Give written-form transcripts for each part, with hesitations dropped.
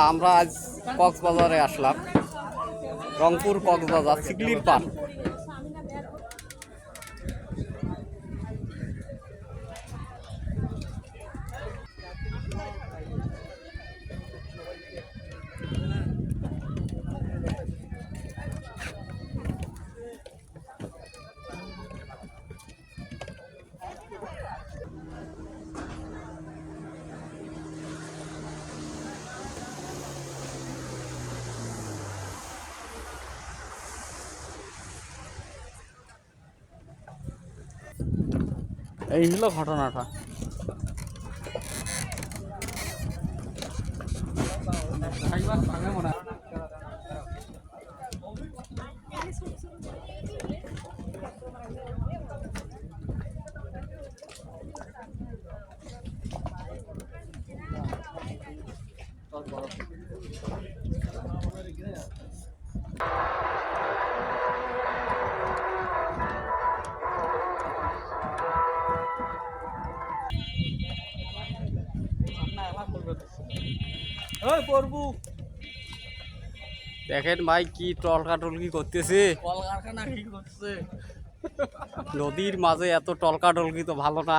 আমরা আজ কক্সবাজারে আসলাম, রংপুর কক্সবাজার সিকলির পার। এই হলো ঘটনাটা। দেখেন ভাই কি টলকাটলকি করতেছে, কলকারখানা কি করছে? নদীর মাঝে এত টলকাটলকি তো ভালো না।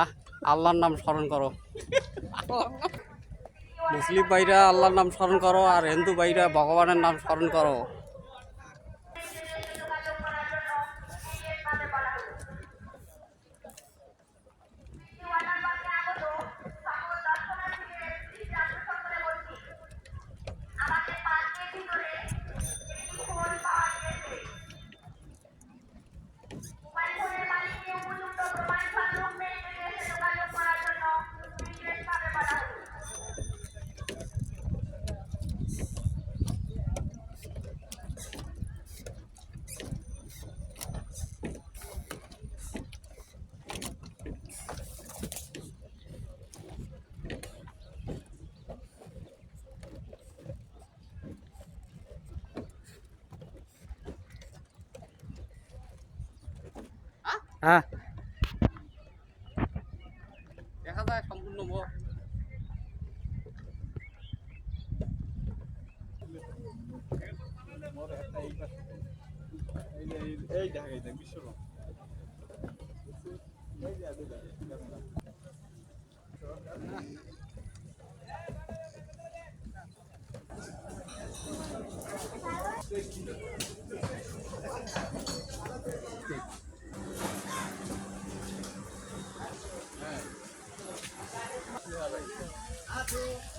আল্লাহর নাম স্মরণ করো। মুসলিম ভাইরা আল্লাহর নাম স্মরণ করো, আর হিন্দু ভাইরা ভগবানের নাম স্মরণ করো। হ্যাঁ, দেখা যায় সম্পূর্ণ এই দেখা গেছে বিশ্বরূপ। হ্যাঁ